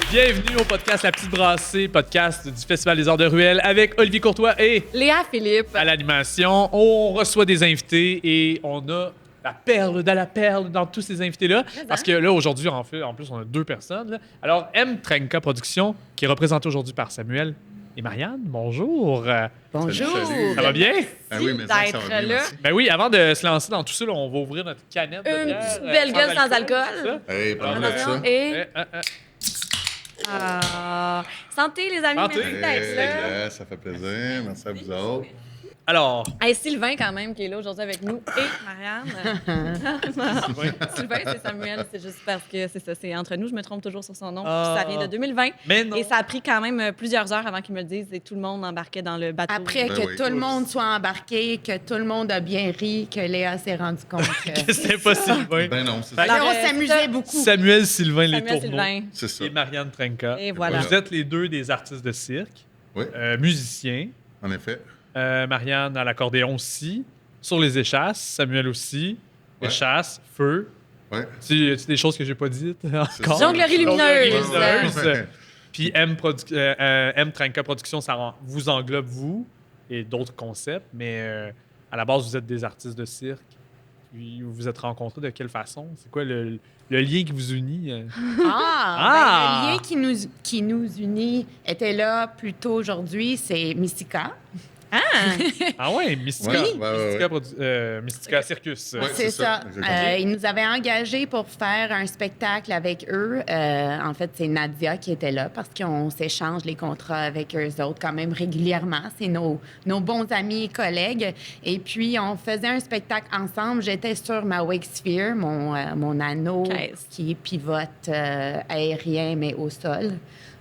Bienvenue au podcast La Petite Brassée, podcast du Festival des Arts de Ruelle avec Olivier Courtois et Léa Philippe. à l'animation. On reçoit des invités et on a la perle dans la perle dans tous ces invités-là. Parce que là, aujourd'hui, en plus, on a 2 personnes. Là. Alors, M. Trenka Productions, qui est représentée aujourd'hui par Samuel et Marianne. Bonjour. Bonjour. Salut. Ça va bien? Ah oui, mais ça va D'être bien, là. merci. Ben oui, avant de se lancer dans tout ça, là, on va ouvrir notre canette de Une bière. petite belle gueule sans alcool. c'est ça? Hey, parle-moi de Attention. ça. Et santé, les amis. Santé. Merci d'être là. Hey, ça fait plaisir. Merci à vous autres. Alors, Hey, Sylvain, quand même, qui est là aujourd'hui avec nous, et Marianne. Sylvain, c'est Samuel, c'est juste parce que c'est ça, c'est entre nous, je me trompe toujours sur son nom. Puis ça vient de 2020. mais non. Et ça a pris quand même plusieurs heures avant qu'ils me le disent et tout le monde embarquait dans le bateau. Après Ben que oui. tout le monde soit embarqué, que tout le monde a bien ri, que Léa s'est rendu compte que... c'est pas Sylvain. Ben non, c'est Fait ça. Alors, on ça- s'amusait beaucoup. Samuel Sylvain Les Samuel Tourneaux Sylvain. C'est ça. et Marianne Trenka. Et voilà. Vous êtes les deux des artistes de cirque, Oui, musiciens. en effet. Marianne à l'accordéon aussi, sur les échasses, Samuel aussi, Ouais. échasses, feu. Ouais. Tu des choses que j'ai pas dites encore? Jonglerie lumineuse. Lumineuse. Puis M. Trenka Productions, vous englobe vous et d'autres concepts, mais à la base, vous êtes des artistes de cirque. Puis vous vous êtes rencontrés de quelle façon? C'est quoi le lien qui vous unit? Ben, le lien qui nous unit était là plus tôt aujourd'hui, c'est Mystica. Ah ouais, Mystica. Ouais, ouais, ouais. Mystica Circus. Ouais. C'est ça. exactement. Ils nous avaient engagés pour faire un spectacle avec eux. En fait, c'est Nadia qui était là parce qu'on s'échange les contrats avec eux autres quand même régulièrement. C'est nos bons amis et collègues. Et puis, on faisait un spectacle ensemble. J'étais sur ma Wakesphere, mon anneau Qu'est-ce? qui pivote aérien, mais au sol.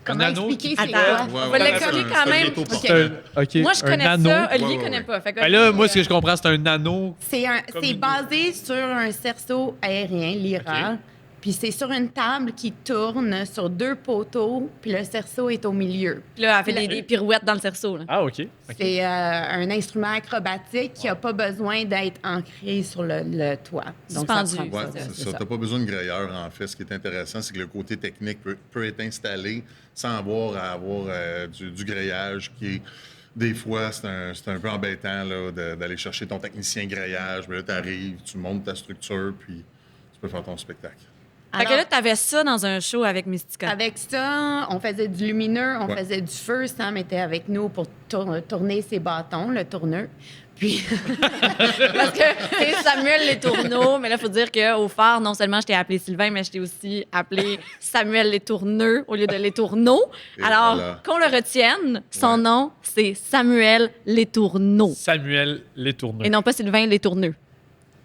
Comment anneau expliquer qui c'est Attends. quoi? On va l'expliquer quand même. C'est un- OK, Moi, je un connais anneau. ça. Olivier Ouais, ouais, connaît ouais. pas. Fait que Ben là, moi, ce que je comprends, c'est un anneau. C'est Comme c'est une- basé sur un cerceau aérien, l'IRA. OK. Puis c'est sur une table qui tourne sur 2 poteaux, puis le cerceau est au milieu. Puis là, elle fait des pirouettes dans le cerceau. Là. Ah, OK. OK. C'est un instrument acrobatique qui n'a pas besoin d'être ancré sur le toit. Suspendu. prend- Ouais, c'est ça. Tu n'as pas besoin de greyeur, en fait. Ce qui est intéressant, c'est que le côté technique peut être installé sans avoir à avoir du greyage qui est... Des fois, c'est un peu embêtant là, d'aller chercher ton technicien greyage. Mais là, tu arrives, tu montes ta structure, puis tu peux faire ton spectacle. Fait que là, t'avais ça dans un show avec Mystica. Avec ça, on faisait du lumineux, on Ouais. faisait du feu. Sam était avec nous pour tourner ses bâtons, le tourneur. Puis Parce que c'est Samuel Les Tourneaux. Mais là, il faut dire qu'au phare, non seulement je t'ai appelé Sylvain, mais je t'ai aussi appelé Samuel Les Tourneux au lieu de Les Tourneaux. Et Alors, voilà. qu'on le retienne, son Ouais. nom, c'est Samuel Les Tourneaux. Samuel Les Tourneaux. Et non pas Sylvain Les Tourneux.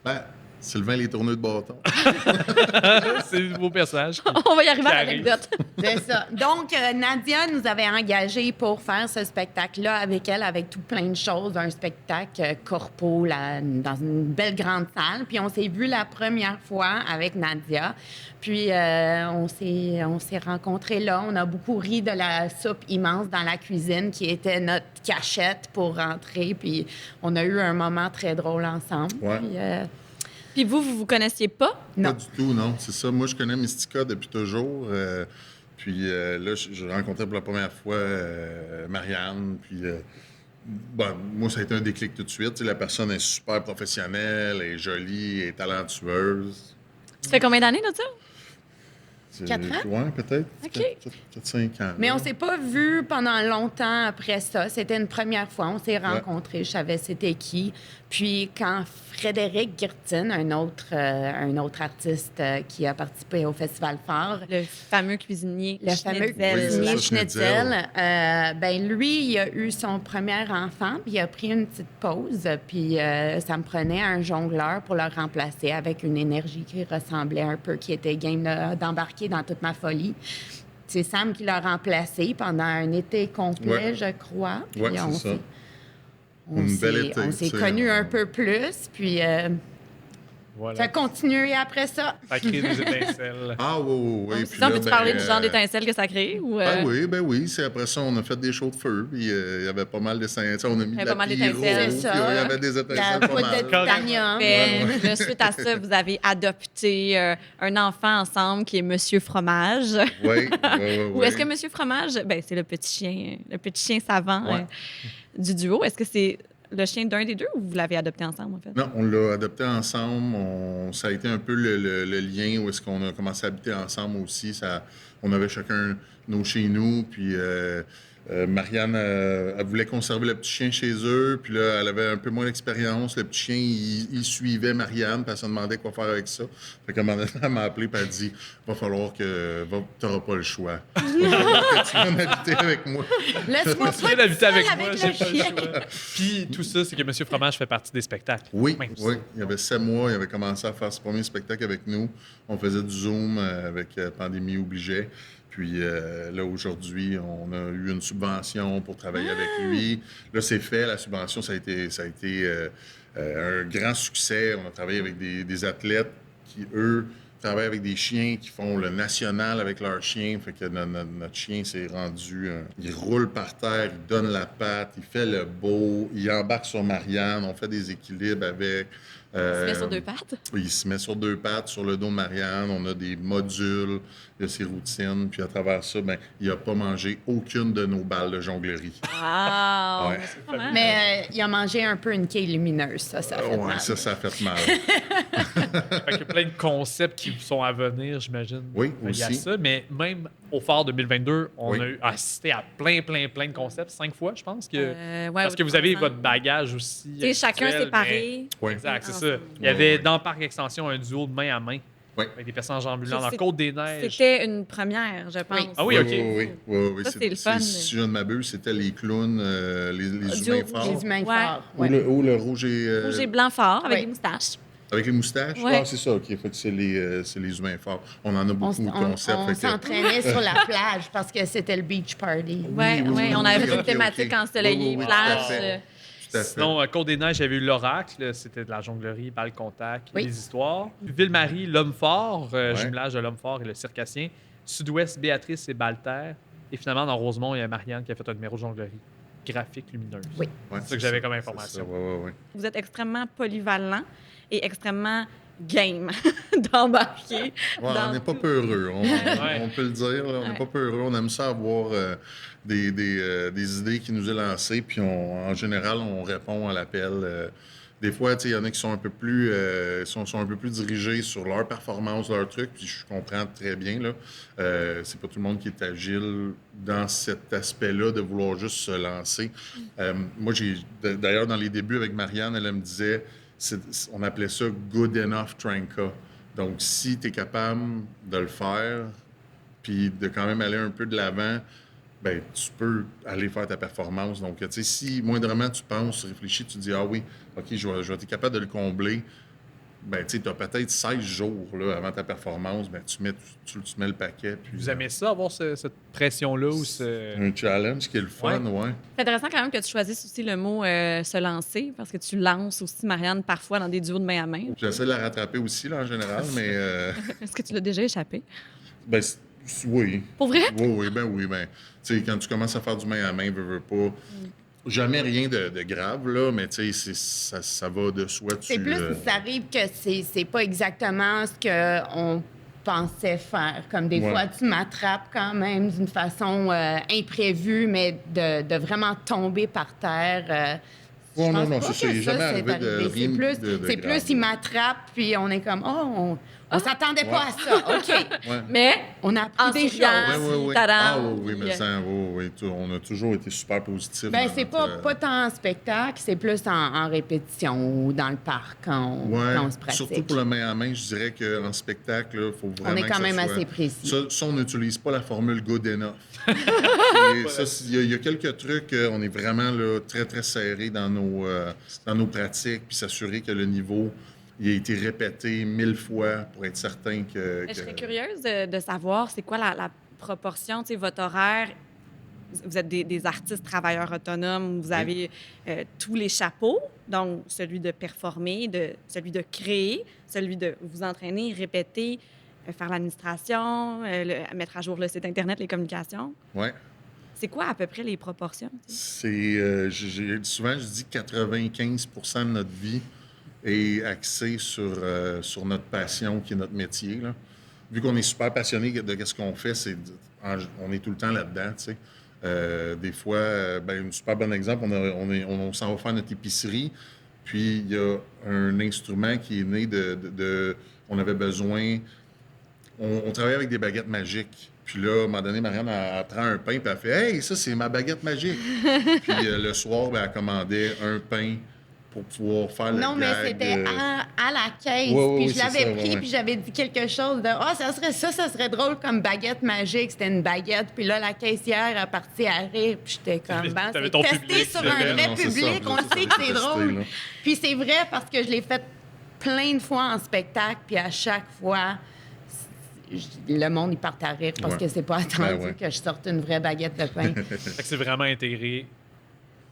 Ben, Sylvain, les tourneux de bâton. C'est le nouveau personnage. On va y arriver à Qui arrive. l'anecdote. c'est ça. Donc, Nadia nous avait engagés pour faire ce spectacle-là avec elle, avec tout plein de choses. Un spectacle corpo là, dans une belle grande salle. Puis on s'est vu la première fois avec Nadia. Puis on s'est rencontrés là. On a beaucoup ri de la soupe immense dans la cuisine qui était notre cachette pour rentrer. Puis on a eu un moment très drôle ensemble. Ouais. Puis, Puis vous connaissiez pas? non. Pas du tout, non. C'est ça. Moi, je connais Mystica depuis toujours. Puis là, j'ai rencontré pour la première fois Marianne. Puis, bon, moi, ça a été un déclic tout de suite. Tu sais, la personne est super professionnelle, elle est jolie, elle est talentueuse. Ça fait combien d'années, là, ça? C'est- 4 ans? Ouais, peut-être. OK. 4-5 ans. Mais là. on s'est pas vus pendant longtemps après ça. C'était une première fois. On s'est rencontrés. Je savais c'était qui. Puis quand Frédéric Guertin, un autre artiste qui a participé au Festival Phare, Le fameux cuisinier. le fameux Schnitzel. Oui, cuisinier c'est ça, Schnitzel, ben lui, il a eu son premier enfant, puis il a pris une petite pause, puis ça me prenait un jongleur pour le remplacer avec une énergie qui ressemblait un peu, qui était game d'embarquer dans toute ma folie. C'est Sam qui l'a remplacé pendant un été complet, Ouais. je crois. Puis Ouais, c'est ça. on Une belle s'est- été, on s'est tu sais, connus on- un peu plus, puis Ouais. Voilà. Ça a continué après ça. Ça crée des étincelles. Ah oui, oui, oui. Puis Ça, là, peux-tu parler du genre d'étincelle que ça crée? Ou, Ben oui. C'est après ça, on a fait des shows de feu. Puis il y avait pas mal d'étincelles. On a mis de pas la mal pyro. d'étincelles, Puis c'est ça. il y avait des La étincelles pas poudre mal. de titanium. Puis, suite à ça, vous avez adopté un enfant ensemble qui est Monsieur Fromage. Oui. Ou est-ce que Monsieur Fromage, ben, c'est le petit chien savant Ouais. du duo. Est-ce que c'est le chien d'un des deux ou vous l'avez adopté ensemble, en fait? Non, on l'a adopté ensemble. Ça a été un peu le lien où est-ce qu'on a commencé à habiter ensemble aussi. On avait chacun nos chez nous. Puis Marianne, elle voulait conserver le petit chien chez eux. Puis là, elle avait un peu moins d'expérience. Le petit chien, il suivait Marianne. Puis elle se demandait quoi faire avec ça. Fait qu'à un moment donné, elle m'a appelé. Puis elle a dit va falloir que. Tu n'auras pas le choix. Va falloir que tu viennes habiter avec moi. Laisse-moi Tu viens d'habiter avec moi, le j'ai pas le chien. choix. Puis tout ça, c'est que M. Fromage fait partie des spectacles. Oui, Même oui. ça. Il y avait 7 mois, il avait commencé à faire ses premiers spectacles avec nous. On faisait du Zoom avec Pandémie obligeait. Puis là, aujourd'hui, on a eu une subvention pour travailler avec lui. Là, c'est fait. La subvention, ça a été un grand succès. On a travaillé avec des athlètes qui, eux, travaillent avec des chiens qui font le national avec leurs chiens. Fait que notre chien s'est rendu... il roule par terre, il donne la patte, il fait le beau, il embarque sur Marianne, on fait des équilibres avec... Il se met sur deux pattes? Il se met sur deux pattes, sur le dos de Marianne. On a des modules, il y a ses routines. Puis à travers ça, ben, il n'a pas mangé aucune de nos balles de jonglerie. Ah! Ouais. Mais il a mangé un peu une quille lumineuse, ça fait Ouais, mal. ça a fait mal. Fait qu'il y a plein de concepts qui sont à venir, j'imagine. Oui, Il y a aussi. ça, mais même au Phare 2022, on Oui. a eu assisté à plein de concepts, 5 fois, je pense. Ouais, Parce que vous avez ensemble. votre bagage aussi. Tu sais, chacun actuel, séparé. Oui. Exact, c'est Ensemble. ça. Il y avait Ouais. dans Parc Extension un duo de main à main Oui. avec des personnages ambulants Ça, dans Côte-des-Neiges. C'était une première, je pense. Oui. Ah oui, OK. Oui. Ça, c'est le fun. Si je ne m'abuse, c'était les clowns, les Duo, humains forts. Les humains Ouais. forts. Ou Ouais. le rouge et... Rouge et blanc fort avec Oui. des moustaches. Avec les moustaches? Ouais. Ah, c'est ça, OK. Fait que c'est les humains forts. On en a beaucoup de concepts. On fait que- s'entraînait sur la plage parce que c'était le beach party. Oui, on avait fait une OK, thématique OK. ensoleillée, Oui, plage. tout à fait. Tout à fait. Sinon, à Côte-des-Neiges, il y avait eu l'Oracle, c'était de la jonglerie, balle contact, Oui. des histoires. Ville-Marie, l'Homme fort, Ouais. jumelage de l'Homme fort et le circassien. Sud-Ouest, Béatrice et Balter. Et finalement, dans Rosemont, il y a Marianne qui a fait un numéro de jonglerie graphique lumineuse. Oui. Ouais, C'est ça que j'avais comme information. Oui. Vous êtes extrêmement polyvalent et extrêmement game d'embarquer. Ouais, dans on n'est pas tout. peureux, Ouais. on peut le dire. Là, on n'est Ouais. pas peureux. On aime ça avoir des idées qui nous est lancées, puis en général, on répond à l'appel. Des fois, il y en a qui sont un peu plus sont un peu plus dirigés sur leur performance, leur truc, puis je comprends très bien. Là. C'est pas tout le monde qui est agile dans cet aspect-là de vouloir juste se lancer. Moi, d'ailleurs, dans les débuts avec Marianne, elle me disait, on appelait ça « good enough tranca ». Donc, si tu es capable de le faire, puis de quand même aller un peu de l'avant, ben tu peux aller faire ta performance. Donc, tu sais, si moindrement tu penses, tu réfléchis, tu dis « Ah oui, OK, je vais être capable de le combler », ben tu sais, tu as peut-être 16 jours là, avant ta performance, ben tu mets le paquet. Puis, Vous aimez ça, avoir cette pression-là? Ou un challenge qui est le fun, ouais. C'est intéressant quand même que tu choisisses aussi le mot se lancer, parce que tu lances aussi Marianne parfois dans des duos de main à main. J'essaie de la rattraper aussi, là, en général, mais Est-ce que tu l'as déjà échappé? ben, oui. Pour vrai? Oui. Tu sais, quand tu commences à faire du main à main, veux pas. Jamais rien de grave, là, mais tu sais, ça va de soi. C'est plus si ça arrive que c'est pas exactement ce qu'on pensait faire. Comme des Ouais. fois, tu m'attrapes quand même d'une façon imprévue, mais de vraiment tomber par terre. Ouais, je non, pense non, pas c'est ça. que Il n'est jamais arrivé de arrivé. rien de C'est grave. plus, il m'attrape, puis on est comme, oh, on s'attendait pas à ça. OK. Ouais. Mais On a en appris des souriant, choses. Oui. tadam, Ah oui, mais puis, ça, on a toujours été super positifs. Ben, dans c'est notre, pas tant en spectacle, c'est plus en répétition ou dans le parc quand on se pratique. surtout pour le main à main, je dirais qu'en spectacle, il faut vraiment. On est que quand ça même soit- assez précis. Ça, on n'utilise pas la formule good enough. Et ça, il y a quelques trucs, on est vraiment là, très, très serré dans nos pratiques, puis s'assurer que le niveau il a été répété 1000 fois pour être certain que. Je serais curieuse de savoir c'est quoi la proportion, tu sais, votre horaire vous êtes des artistes travailleurs autonomes, vous avez tous les chapeaux, donc celui de performer, celui de créer, celui de vous entraîner, répéter, faire l'administration, mettre à jour le site Internet, les communications. Oui. C'est quoi à peu près les proportions? Souvent, je dis 95 de notre vie est axée sur notre passion, qui est notre métier. Là. Vu qu'on est super passionné de ce qu'on fait, on est tout le temps là-dedans. Tu sais. Des fois, un super bon exemple, on s'en va faire notre épicerie, puis il y a un instrument qui est né on avait besoin... On travaillait avec des baguettes magiques. Puis là, à un moment donné, Marianne, elle prend un pain, puis elle fait « Hey, ça, c'est ma baguette magique! » Puis le soir, elle commandait un pain pour pouvoir faire le gag. Non, mais c'était à la caisse. Puis je l'avais pris, puis j'avais dit quelque chose de « Ah, ça serait drôle comme baguette magique. » C'était une baguette. Puis là, la caissière a parti à rire, puis j'étais comme « Ben, c'est testé sur un vrai public. On sait que c'est drôle. » Puis c'est vrai parce que je l'ai fait plein de fois en spectacle, puis à chaque fois... Le monde, il part à rire parce que c'est pas attendu que je sorte une vraie baguette de pain. Fait que c'est vraiment intégré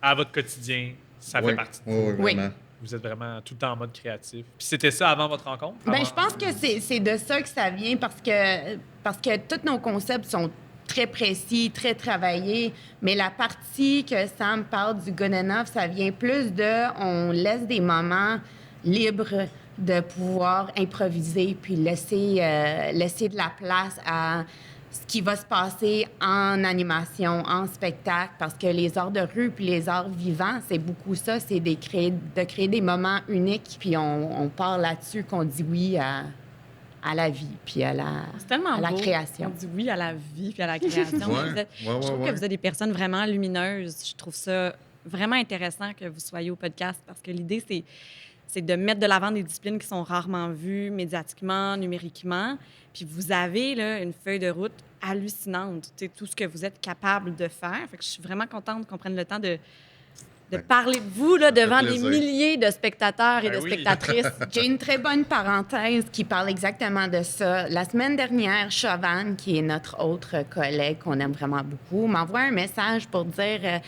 à votre quotidien. Ça fait partie de vous. Oui, vraiment. Vous êtes vraiment tout le temps en mode créatif. Puis c'était ça avant votre rencontre? Je pense que c'est de ça que ça vient parce que tous nos concepts sont très précis, très travaillés. Mais la partie que Sam parle du good enough, ça vient plus on laisse des moments libres de pouvoir improviser puis laisser de la place à ce qui va se passer en animation, en spectacle, parce que les arts de rue puis les arts vivants, c'est beaucoup ça, c'est de créer des moments uniques, puis on part là-dessus qu'on dit oui à la vie puis à la création. On dit oui à la vie puis à la création. Je trouve que vous êtes des personnes vraiment lumineuses. Je trouve ça vraiment intéressant que vous soyez au podcast parce que l'idée, c'est de mettre de l'avant des disciplines qui sont rarement vues médiatiquement, numériquement. Puis vous avez là, une feuille de route hallucinante, tout ce que vous êtes capable de faire. Fait que je suis vraiment contente qu'on prenne le temps de parler de vous là, devant des milliers de spectateurs et de spectatrices. J'ai une très bonne parenthèse qui parle exactement de ça. La semaine dernière, Chauvane, qui est notre autre collègue qu'on aime vraiment beaucoup, m'envoie un message pour dire...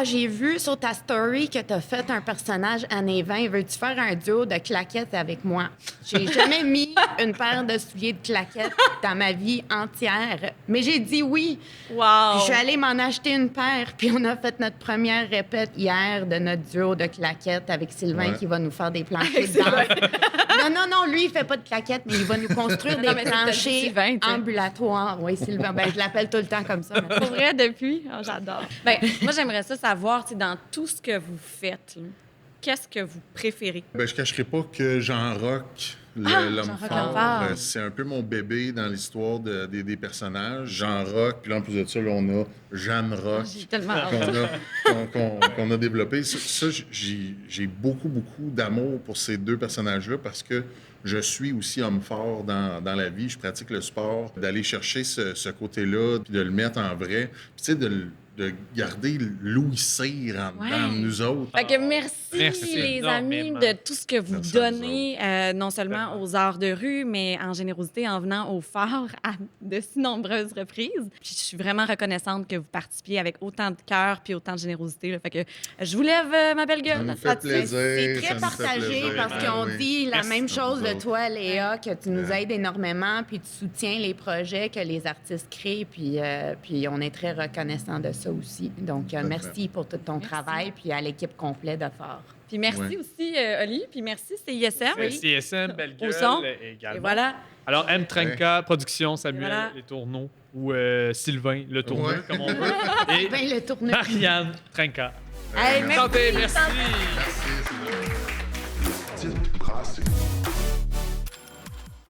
j'ai vu sur ta story que tu as fait un personnage années 20. Veux-tu faire un duo de claquettes avec moi? J'ai jamais mis une paire de souliers de claquettes dans ma vie entière. Mais j'ai dit oui. Wow! Puis je suis allée m'en acheter une paire. Puis on a fait notre première répète hier de notre duo de claquettes avec Sylvain qui va nous faire des planchers de danse. Non, lui, il fait pas de claquettes, mais il va nous construire des planchers ambulatoires. Oui, Sylvain. Je l'appelle tout le temps comme ça. Pour vrai, depuis? J'adore. Moi, j'aimerais ça savoir, dans tout ce que vous faites, qu'est-ce que vous préférez? Je ne cacherai pas que Jean Rock, l'homme fort, c'est un peu mon bébé dans l'histoire des personnages. Jean Rock, puis là, en plus de ça, là, on a Jeanne Rock qu'on a développé. Ça, j'ai beaucoup, beaucoup d'amour pour ces deux personnages-là parce que je suis aussi homme fort dans la vie. Je pratique le sport, d'aller chercher ce côté-là, puis de le mettre en vrai. Puis tu sais, de garder Louis Cyr dans nous autres. Fait que merci les amis de tout ce que vous donnez, non seulement aux arts de rue, mais en générosité en venant au phare à de si nombreuses reprises. Puis je suis vraiment reconnaissante que vous participiez avec autant de cœur puis autant de générosité. Là. Fait que je vous lève ma belle gueule. Ça nous fait plaisir. C'est très partagé parce qu'on dit la même chose de toi, Léa, que tu nous aides énormément puis tu soutiens les projets que les artistes créent. Puis on est très reconnaissant de ça aussi. Donc, merci pour tout ton travail, puis à l'équipe complète de Phare. Puis merci aussi, Oli, puis merci CISM. CISM, belle gueule également. Et voilà. Alors, M. Trenka, production, Samuel, les tourneaux, ou Sylvain, le tourneux, comme on veut. Et le tourneux. Marianne Trenka. Hey, merci. Merci. Merci.